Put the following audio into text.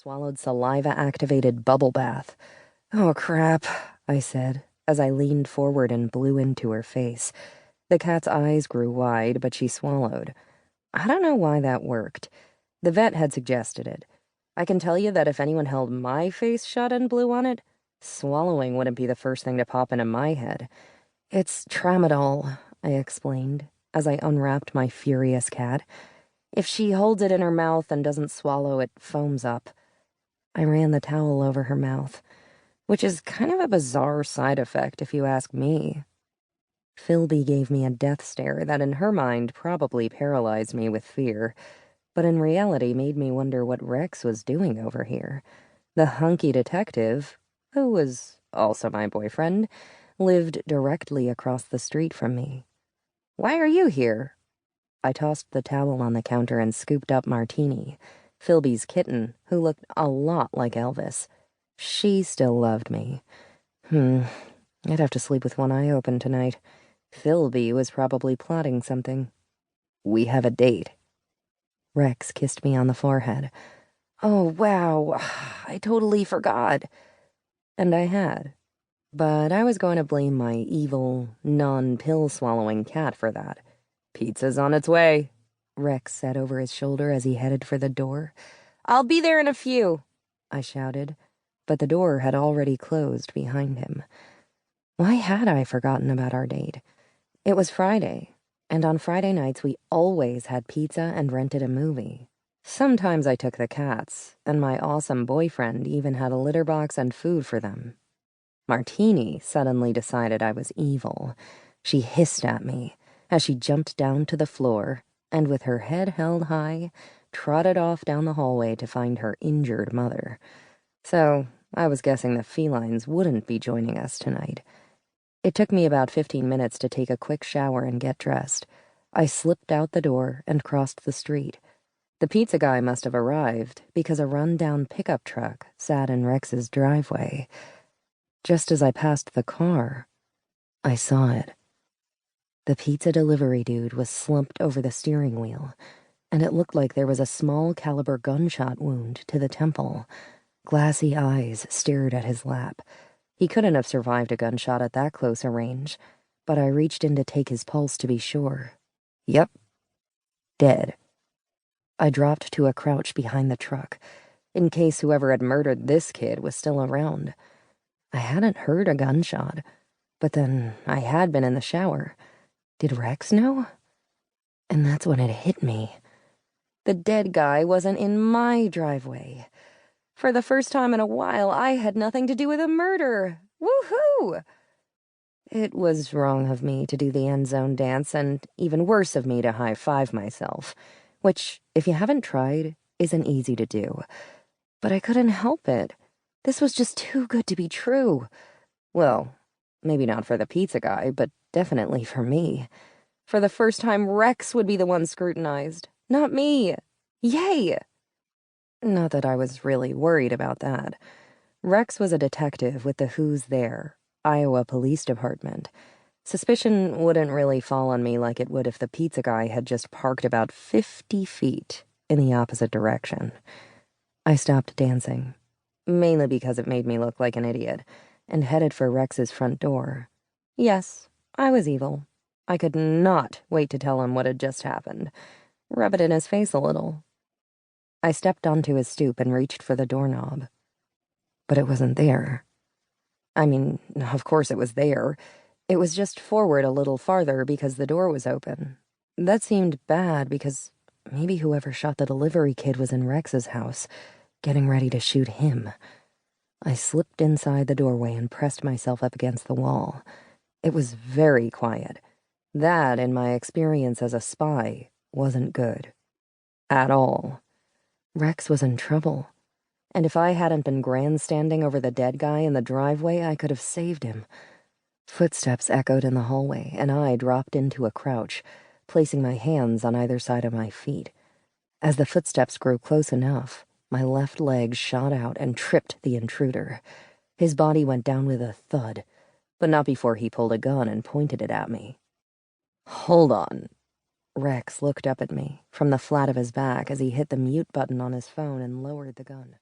swallowed saliva-activated bubble bath. "Oh, crap," I said, as I leaned forward and blew into her face. The cat's eyes grew wide, but she swallowed. I don't know why that worked. The vet had suggested it. I can tell you that if anyone held my face shut and blew on it, swallowing wouldn't be the first thing to pop into my head. "It's tramadol," I explained, as I unwrapped my furious cat. "If she holds it in her mouth and doesn't swallow, it foams up." I ran the towel over her mouth, which is kind of a bizarre side effect if you ask me. Philby gave me a death stare that in her mind probably paralyzed me with fear, but in reality made me wonder what Rex was doing over here. The hunky detective, who was also my boyfriend, lived directly across the street from me. "Why are you here?" I tossed the towel on the counter and scooped up Martini, Philby's kitten, who looked a lot like Elvis. She still loved me. I'd have to sleep with one eye open tonight. Philby was probably plotting something. "We have a date." Rex kissed me on the forehead. "Oh, wow, I totally forgot." And I had. But I was going to blame my evil, non-pill-swallowing cat for that. "Pizza's on its way," Rex said over his shoulder as he headed for the door. "I'll be there in a few," I shouted, but the door had already closed behind him. Why had I forgotten about our date? It was Friday, and on Friday nights we always had pizza and rented a movie. Sometimes I took the cats, and my awesome boyfriend even had a litter box and food for them. Martini suddenly decided I was evil. She hissed at me as she jumped down to the floor and, with her head held high, trotted off down the hallway to find her injured mother. So I was guessing the felines wouldn't be joining us tonight. It took me about 15 minutes to take a quick shower and get dressed. I slipped out the door and crossed the street. The pizza guy must have arrived because a run-down pickup truck sat in Rex's driveway. Just as I passed the car, I saw it. The pizza delivery dude was slumped over the steering wheel, and it looked like there was a small caliber gunshot wound to the temple. Glassy eyes stared at his lap. He couldn't have survived a gunshot at that close a range, but I reached in to take his pulse to be sure. Yep. Dead. I dropped to a crouch behind the truck, in case whoever had murdered this kid was still around. I hadn't heard a gunshot, but then I had been in the shower. Did Rex know? And that's when it hit me. The dead guy wasn't in my driveway. For the first time in a while, I had nothing to do with a murder. Woohoo! It was wrong of me to do the end zone dance, and even worse of me to high-five myself, which, if you haven't tried, isn't easy to do. But I couldn't help it. This was just too good to be true. Well, maybe not for the pizza guy, but definitely for me. For the first time, Rex would be the one scrutinized, not me. Yay! Not that I was really worried about that. Rex was a detective with the Who's There, Iowa Police Department. Suspicion wouldn't really fall on me like it would if the pizza guy had just parked about 50 feet in the opposite direction. I stopped dancing, mainly because it made me look like an idiot, and headed for Rex's front door. Yes, I was evil. I could not wait to tell him what had just happened. Rub it in his face a little. I stepped onto his stoop and reached for the doorknob. But it wasn't there. I mean, of course it was there. It was just forward a little farther because the door was open. That seemed bad because maybe whoever shot the delivery kid was in Rex's house, getting ready to shoot him. I slipped inside the doorway and pressed myself up against the wall. It was very quiet. That, in my experience as a spy, wasn't good. At all. Rex was in trouble. And if I hadn't been grandstanding over the dead guy in the driveway, I could have saved him. Footsteps echoed in the hallway, and I dropped into a crouch, placing my hands on either side of my feet. As the footsteps grew close enough, my left leg shot out and tripped the intruder. His body went down with a thud, but not before he pulled a gun and pointed it at me. "Hold on." Rex looked up at me from the flat of his back as he hit the mute button on his phone and lowered the gun.